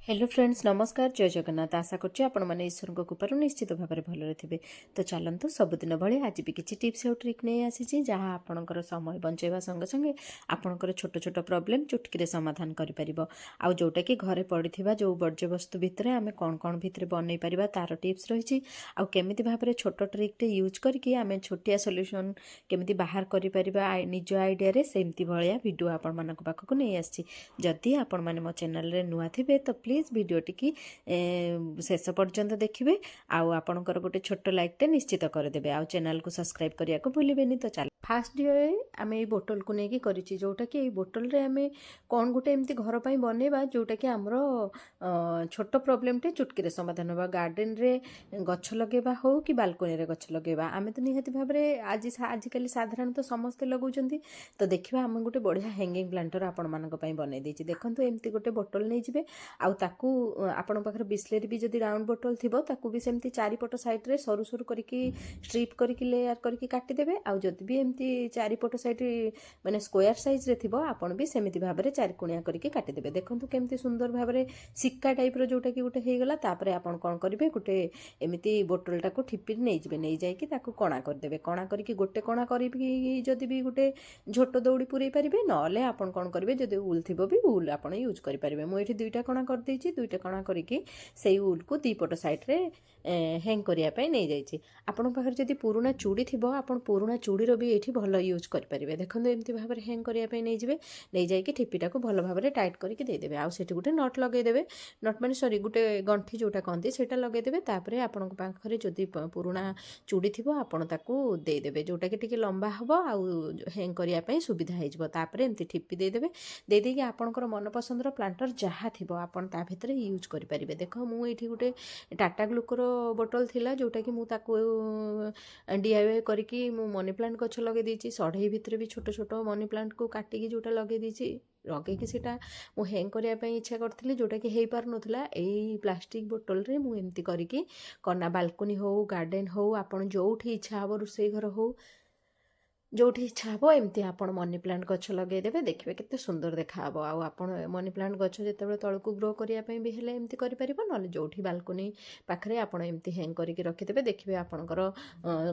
Hello friends नमस्कार जय जगन्नाथ आशा करछि आपण माने ईश्वर कृपार निश्चित भाव में भल थे। तो चलतु सबुदिन भाई आज भी किसी टिप्स और ट्रिक नहीं आसी जहाँ आपणकर समय बंचाइवा संगे संगे आपणकर छोट छोट प्रोब्लेम चुटकी समाधान कर आउ जोटा कि घरे पड़ी जो वर्ज्य वस्तु भितर आम कौन कौन भितर बनई पार तार टिप्स रही आमि भाव में छोट ट्रिक्टे यूज करके आम छोटिया सल्यूशन केमी बाहर कर निज आइडिया सेमती भाया वीडियो आपण मान पाखक नहीं आसी जदि आपण मैंने मो चैनल नुआ थे तो प्लीज भिडियोटी की शेष पर्यंत देखिए आउ आपणकर गोटे छोट लाइकटे निश्चित करदे आउ चैनल को सब्सक्राइब करने को भूलें। तो चल फास्ट डे आम ये बोतल को लेकिन करी जोटा कि बोतल रे आम कौन गोटे एमती घर पर बनवा जोटा कि आमर छोट प्रोब्लेमटे चुटकी समाधान होगा गार्डन रे गछ लगेवा हो कि बालकोनी रे गछ लगेवा आम तो निहाती भाव में आजिकल साधारणतः समस्ते लगाउछंती। तो देखिए आम गोटे बढ़िया हैंगिंग प्लांटर आपण मानक पई बनै देछि देखंतु एमती गोटे बोतल नहीं जिवे आउ ताकू आपण पाखरे बिस्लेरी भी जदि राउंड बोतल थिबो ताकू भी सेमती चारिपट साइड रे सरू सरू करके स्ट्रिप करके लेयर करके काटी देबे आउ जदि भी एमती चारिपट साइड माने स्क्वायर साइज रे थिबो आपण भी सेमती भाव में चारिकोणिया करके काटी देबे। देखंतु केमती सुंदर भाव में सिक्का टाइप रो जोटा कि गोटे हे गला तापरे आपण कोन करिवे गोटे एमिति बोतल टाको ठिपिर नै जिवे नै जाय कि ताकू कणा कर देबे कणा करके गोटे कणा करिबी जदि भी गोटे झोटो दौड़ी पुरै परिबे नले आपण कोन करिवे जदि उल थिबो भी उल आपण यूज करि परिबे। मो एठी दुईटा कणा कर देछि दुईटा कणा करके सेई उल को दीपट साइड रे हैंग करिया पय नै जायछि आपण पाखर जदि पुराना चूड़ी थिबो आपण पुराना चूड़ी रो भी एठी भलो यूज करि परिबे। देखंतु एमति भाव रे हैंग करिया पय नै जिवे नै जाय कि ठिपिटा को भलो भाव रे टाइट करके दे देबे आउ सेठी गोटे नट लगे देबे नट माने सॉरी गोटे गंठी जोटा कहंती सेटा लगे देबे तापरे आपण पाखरे जदि पुराना चूड़ी थिबो आपण ताकू दे देबे जोटा कि टिके लंबा हबो आउ हैंग करिया पय सुविधा हे जिवो तापरे एमति ठिपी दे देबे दे देकी आपणकर मन पसंदर प्लांटर जहाँ थिबो आपण ता भितर यूज करि परिबे। देखो मु एठी गोटे टाटा ग्लुकोर बोतल थिला जोटा कि मु ताकू डीआईवाई करके मु मनी प्लांट गछ लगे देछि सढ़ई भितर भी छोट छोट मनी प्लांट को काटिकी जोटा लगे देछि लगे सेटा मु हैंग करिया पय इच्छा करथिली जोटा कि हेई पार नथला एई प्लास्टिक बोतल रे मु एमती करके कना बालकोनी हो गार्डन हो आपण जोठी इच्छा हबो रुसई घर हो जोठी इच्छा हे एमती आपड़ मनी प्लांट गछ लगे देवे देखिए केते सुंदर देखा आउ आपण मनी प्लांट गछ जिते तलू ग्रो करने भी हेले एमती करि परिबो नले जोठी बालकोनी पाखरे आपण एमती हैंग करके रखिदेवे देखिए आपणकर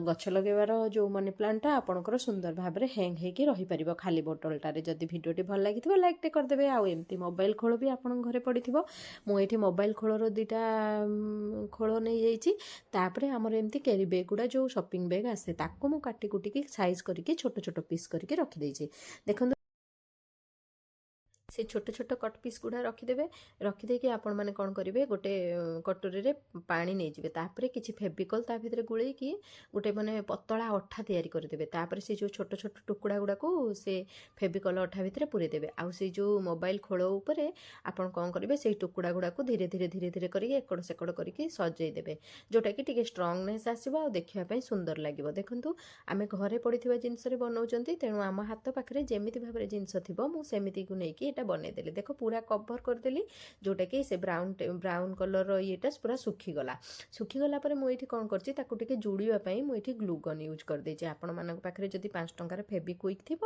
गछ लगेबार जो मनी प्लांट आपणकर सुंदर भाव में हैंग होगी रही परिबो खाली बोतलटारे। जदि भिडियोटी भल लागिथिबो लाइकटे करदेबे आउ एमती मोबाइल खोल भी आपण घरे पड़िथिबो मु एठी मोबाइल खोलर दुईटा खोल नहीं जाइछि तापरे हमर एमती कैरी बैग गुडा जो शॉपिंग बैग आसे ताकू मु काटी कुटी साइज करके छोट छोट पीस करके रखी देछि। देखो से छोट छोट कट पीस गुड़ा रखिदेवे रखिदेकि आपण मैंने कौन करेंगे गोटे कटोरी रे पानी नहीं जाए तापर किसी फेविकल ता भीतर गुड़ेकी गोटे माने पतला अठा तैयारी करदेवे तापर से जो छोट छोट टुकड़ा गुड़ा को से फेविकल अठा भीतर पूरे देवे आउ से जो मोबाइल खोल उपरे आपण कौन करेंगे से टुकड़ा गुड़ा को धीरे धीरे धीरे धीरे करके एकड़ सेकड़ करके सजई देवे जोटा कि टिके स्ट्रांगनेस आसीबो आ देखिया सुंदर लगे। देखंतु आमे घरे पड़िथिबा जिंस रे बनाउचंती तेणु आम हाथ पाखरे जेमिति भाबरे जिंस थिबो मु सेमिति को नेकी एटा बनईदेली देख पूरा कभर करदेली जोटा कि से ब्राउन कलर येटा पूरा सुखीगला पर मुझे कौन करके जोड़ापी मुझे ग्लूगन यूज करदे आपण मान पाखे जब 5 टंकार फेविक्विक थी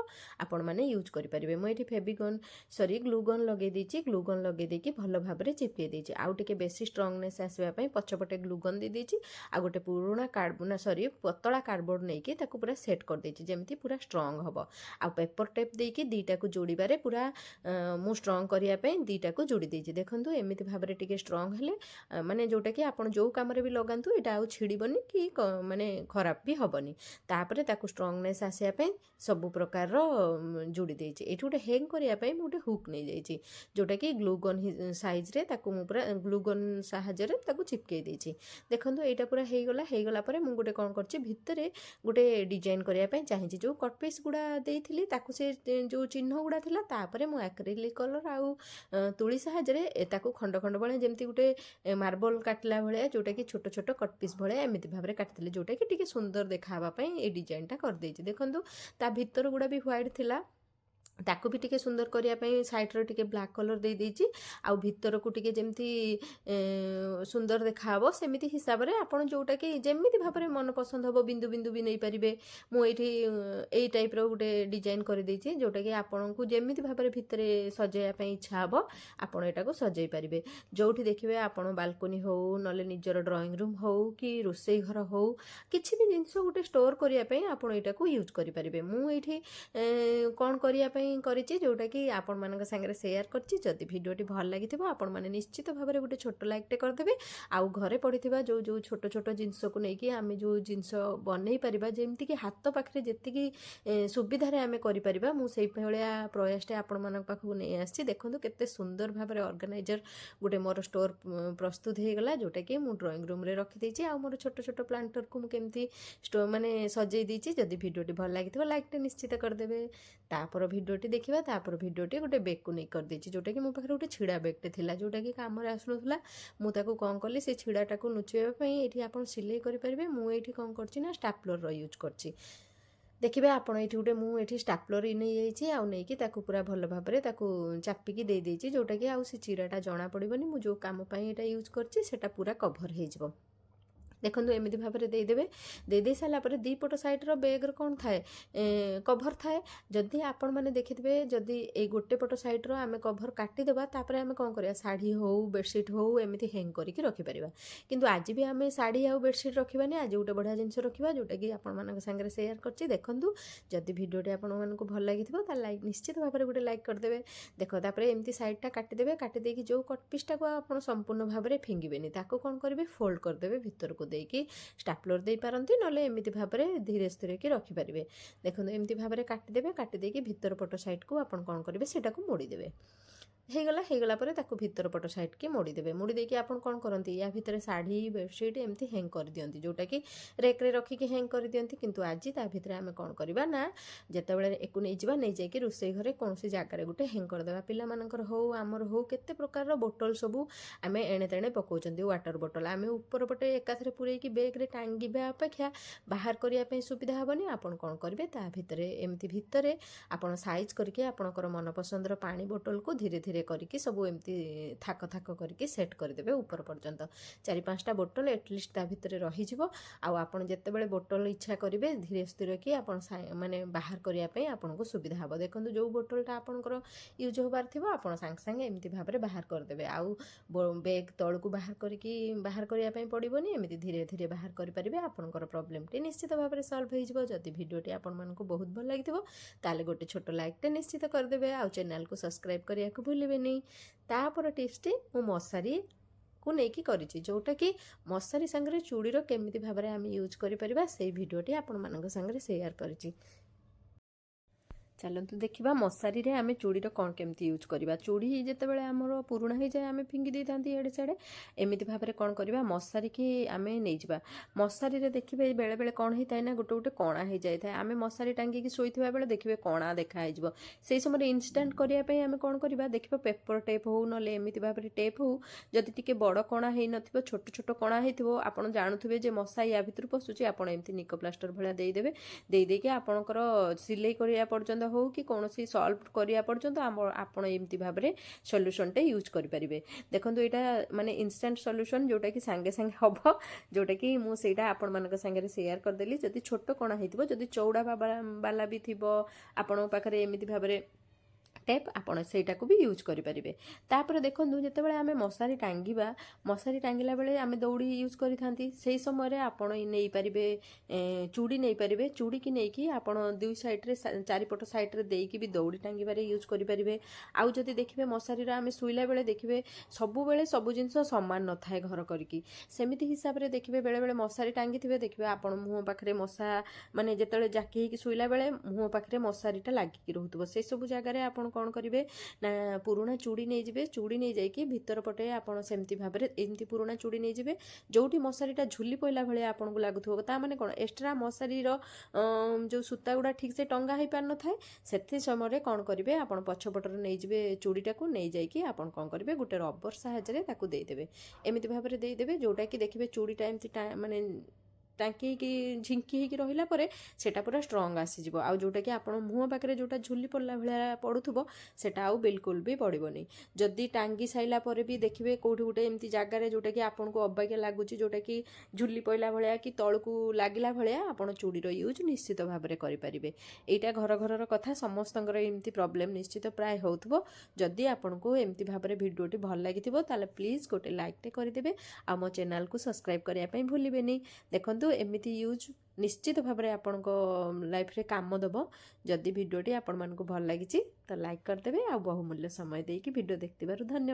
आपण मैंने यूज करेंगे मुझे फेविगन सॉरी ग्लूगन लगे देछि ग्लूगन लगे देकी भल भाव में चिपे देछि आउ टिके बेसी स्ट्रांगनेस आसवाई पछपटे ग्लूगन दे देछि आ गोटे पुराना कार्डबोर्ड सॉरी पतला कार्डबोर्ड नहीं कि पूरा सेट कर देछि जेमती पूरा स्ट्रांग हम आ पेपर टेप देकी दीटा को जोड़बारे पूरा मु स्ट्रंग करने दीटा को जोड़ी देछि। देखंतु एमिति भाव में टिके स्ट्रंग हेले माने जोटा कि आपण जो काम रे भी लगांतु एटा आउ छिड़ीबनी कि माने खराब भी हबनी तापरे ताकू स्ट्रंगनेस आसिया पे सब प्रकार रो जोड़ी देछि। एठी गोटे हैंग करिया पे गोटे हुक नै जाइछि जोटा कि ग्लूगन साइज रे ताकू मु पूरा ग्लूगन सहायता रे ताकू चिपके देछि। देखंतु एटा पूरा हेई गला परे मु गोटे कोन करछि भितरे गोटे डिजाइन करिया पे चाहिछि जो कट पीस गुडा देइथिली ताकू से जो चिन्ह गुडा थिला तापरे मु एक्रिलिक कलर आउ तुली साहाଯ୍ୟରେ ताकू खंड खंड भाई जमती गोटे मार्बल काटला भाया जोटा कि छोट छोट कट पीस भाया एमती भाव में काटिले जोटा कि टिके सुंदर देखापी ये डिजाइनटा कर देछि। देखंतु ता भितर गुड़ा भी व्हाइट थिला ताकू भी टिके सुंदर करने साइड्रे टिके ब्लैक कलर दे देइछि आउ भितर को टिके जेमती सुंदर देखा सेमिति हिसाब से आपड़ जोटा कि जेमिति भाव में मन पसंद हम बिंदु बिंदु भी नहीं पारे मुझे यही टाइप गोटे डिजाइन कर देइछि जोटा कि आपन को जेमिति भाव में भितर सजाइवाई इच्छा हम आपड़ यहाँ सजाई पारे जोठी देखिए आपड़ बालकोनी हो नले निजर ड्राइंग रूम हो कि रोसई घर हो किसी भी जिनस गोटे स्टोर करने आपड़ यहाँ यूज करेंगे मुझे कौन करने जोटा कि आपण मान सागर सेयार करदी भिडटी भल लगी आपण मैंने निश्चित भाव में गोटे छोट लाइकटे करदे आउ घरे पड़ी जो जो छोट छोट जिनस को लेकिन आम जो जिनस बनई पार जमीक कि हाथ पाखे जी सुविधार आम कर मुझे प्रयासटे आपण मान पाखक नहीं आसी देखो केते सुंदर भाव में ऑर्गेनाइजर गोटे मोर स्टोर प्रस्तुत हो गला जोटा कि मुझे ड्राइंग रूम रे रखी आ मोर छोट छोट प्लांटर को मुझे स्टोर माने सजई देछि जदि भिडियोटी भल लगी लाइकटे निश्चित करदे तापर भिडियोटी देखा तापर भिडियोटी गोटे बेग को नहीं कर देछि जोटा कि मो पाखे गोटे छिड़ा बेगटे थिला जोटा कि काम रे आसुनथला मुझे कौन कली से छिड़ाटा को नुचेवाई ये आप सिलाई करेंगे मुझे कौन कर स्टापलर यूज करछि देखिए आपड़ ये गोटे मुझे स्टापलर नहीं जाइए पूरा भल भाव में चापिकी दे देछि जोटा कि आउ से चिराटा जना पड़ोनी मुझे जो कम यहाँ यूज करटा पूरा कभर हो देखो एमती भाव में दे सारापर दीपट सैड्र बेग्र कौन थाए कभर थाए जदि आपण मैंने देखिथे जदि ये गोटे पट सैड्र आम कभर काटिदेबा आम कौन कर शाढ़ी हो बेडसीट हो एमती हैंग करके रखिपर किंतु आज भी आम शाढ़ी आउ बेडसीट रखानी आज गोटे बढ़िया जिनस रखा जोटा कि आपण सागर सेयार कर देखूँ जदि भिडियोटी आपको भल लगी लाइक निश्चित भाव में गोटे लाइक करदे देख तापर एमती साइडटा काटिदेवे काटिदेकी जो कट पीसटा को आप संपूर्ण भाव में फिंगिबेनी ताको कौन करेंगे फोल्ड करदे भितर को देकी स्टापलर दे पारंती नले एमती भाव में धीरे स्थिर की रखिपारे देखो एमती भाव में काटिदेवे काटिदेकी भितर पट साइड को आप कौन करेंगे सेटा को मोड़ीदेवे होगला पर ताकू भितर पट साइड के मोड़ीदेवे मोड़ी देकी आप कौन करती या भितर शाढ़ी बेडसीट एमती हैंग कर दियंती जोटा कि रेक्रे रखिकी हैंग कर दियंती किंतु आज ता भितर आम कौन करवा ना जितेबाला एकू नहीं जावा नहीं जाकि रोसई घरे कौन जगार गोटे हैंग करदेवा पिलामानकर हो आमर हो केते प्रकार बोतल सबू आम एणे तेणे पकाउछंती वाटर बोतल आम ऊपर पटे एकाथरे पूरेकी बेग्रे टांगिबा अपेक्षा बाहर करने सुविधा हेनी आपन कौन करेंगे ता भितर एमती भितर आपन साइज करके आपणकर मनपसंदर पानी बोतल को धीरे धीरे करके सब एमती थाक थाक करके सेट करदे ऊपर पर्यंत 4-5टा बोतल एटलिस्ट ता भितर रही आपन जितेबाला बोतल इच्छा करेंगे धीरे स्थिर कि आपन माने बाहर करने आपन को सुविधा हे देखो जो बोतलटा आपंकर यूज होबार थी आप सांगे सांगे एमती भाव में बाहर करदे आउ बेग तल को बाहर करने पड़ोनी एमती धीरे धीरे बाहर करेंगे आपंकर प्रोब्लेमटी निश्चित भाव में सल्व हो जदि भिडियोटी आपको बहुत भल लगी ताले गोटे छोट लाइकटे निश्चित करदे आउ चैनल को सब्सक्राइब करने को भूलें तापर टिप्सटी मु मशारी को लेकिन करी जोटा कि मशारी सांगे चूड़ीर केमिति भाव में आम यूज करें से भिडियोटी आपण मान सांगे सेयार करी चलतु देखा मशारी रे आम चूड़ीर कौन केमती यूज करवा चूड़ी जितेबाला आमर पुराणा हो जाए आम फिंगी दे था एडे सेडे एमती भाव में कौन करवा मशारी की आम नहीं जा मशारी रे देखिए बेले बेले कौन होता है ना गोटे गोटे कणा हो जाए आम मशारी टांगिकी शोइथिबा बेले देखिए कणा देखाई से समय इनस्टांट करने आम कौन करवा देखिए पेपर टेप हो ना एमती भाव में टेप हो जदि टिके बड़ कणा हो न छोट छोट कणा हो आप जानुवे जे मशा या भितर पशुची आपड़ एमती निको प्लास्टर भाया देदेवे देदेकी आपणकर सिलाई करिया पर्यंत हो कि कौन सल्व करिया पर्यंत आपण एमती भाव में सल्यूशनटे यूज करेंगे देखो यहाँ माने इंस्टेंट सल्यूशन जोटा कि सांगे सांगे हम जोटा कि मुझे आपण मान सागर सेयार करदेली जदि छोट कणा हो जदि चौड़ा बाला भी थी आपण पाखे एमती भाव में टेप आपड़ सेटा को भी यूज करेंगे तापर देखो जितेबाला आम मशारी टांगिबा मशारी टांगिला बेले आम दौड़ी यूज करी से समय आपण नहीं पारे चूड़ी नहीं पारे चूड़ी की नहीं आप दुई साइड्रे चारिपट साइड्रे देकी भी दौड़ी टांगिबारे यूज करेंगे आउ जदि देखिए मशारी आम शुईला बेले देखिए सबु सब जिन सामान न थाए घर करके सेमिति हिसाब से देखिए बेले बेले मशारी टांगी थे देखिए आप मुँह पाखे मशा माने जिते जाकी शुईला बेले मुँह पाखे मशारीटा लागिकी रोथुव से सब जगह आप कौन करेंगे ना पुराणा चूड़ी नहीं जाए चूड़ी नहीं जाकि भितर पटे आपड़ सेमती भाव में एमती पुराणा चूड़ी नहीं जाए जोटी मशारीटा झुली पड़ा भाई आपन को लगुव ता माने कौन एक्सट्रा मशारीर जो सूता गुड़ा ठीक से टंगा हो पार न थाए से समय कौन करेंगे आप पछपटर नहीं जाए चूड़ीटा को नहीं जाकि आप कौन करेंगे गोटे रबर साहाय्य देदेवे एमती भाव में देदेवे जोटा कि देखिए चूड़ीटा एमती माने ଟାଙ୍କି ହେଇକି ଝିଙ୍କି ହେଇକି ରହିଲା ପରେ ସେଇଟା ପୁରା ଷ୍ଟ୍ରଙ୍ଗ ଆସିଯିବ। ଆଉ ଯେଉଁଟାକି ଆପଣ ମୁହଁ ପାଖରେ ଯେଉଁଟା ଝୁଲି ପଡ଼ିଲା ଭଳିଆ ପଡ଼ୁଥିବ ସେଇଟା ଆଉ ବିଲକୁଲ ବି ପଡ଼ିବନି। ଯଦି ଟାଙ୍ଗି ସାରିଲା ପରେ ବି ଦେଖିବେ କେଉଁଠି ଗୋଟେ ଏମିତି ଜାଗାରେ ଯେଉଁଟାକି ଆପଣଙ୍କୁ ଅବାଗିଆ ଲାଗୁଛି, ଯେଉଁଟାକି ଝୁଲି ପଡ଼ିଲା ଭଳିଆ କି ତଳକୁ ଲାଗିଲା ଭଳିଆ, ଆପଣ ଚୁଡ଼ିର ୟୁଜ୍ ନିଶ୍ଚିତ ଭାବରେ କରିପାରିବେ। ଏଇଟା ଘର ଘରର କଥା, ସମସ୍ତଙ୍କର ଏମିତି ପ୍ରୋବ୍ଲେମ୍ ନିଶ୍ଚିତ ପ୍ରାୟ ହେଉଥିବ। ଯଦି ଆପଣଙ୍କୁ ଏମିତି ଭାବରେ ଭିଡ଼ିଓଟି ଭଲ ଲାଗିଥିବ ତାହେଲେ ପ୍ଲିଜ୍ ଗୋଟେ ଲାଇକ୍ଟେ କରିଦେବେ, ଆଉ ମୋ ଚ୍ୟାନେଲକୁ ସବସ୍କ୍ରାଇବ୍ କରିବା ପାଇଁ ଭୁଲିବେନି। ଦେଖନ୍ତୁ ଏମିତି ୟୁଜ୍ ନିଶ୍ଚିତ ଭାବରେ ଆପଣଙ୍କ ଲାଇଫରେ କାମ ଦେବ। ଯଦି ଭିଡ଼ିଓଟି ଆପଣମାନଙ୍କୁ ଭଲ ଲାଗିଛି ତ ଲାଇକ୍ କରିଦେବେ, ଆଉ ବହୁମୂଲ୍ୟ ସମୟ ଦେଇକି ଭିଡ଼ିଓ ଦେଖିଥିବାରୁ ଧନ୍ୟବାଦ।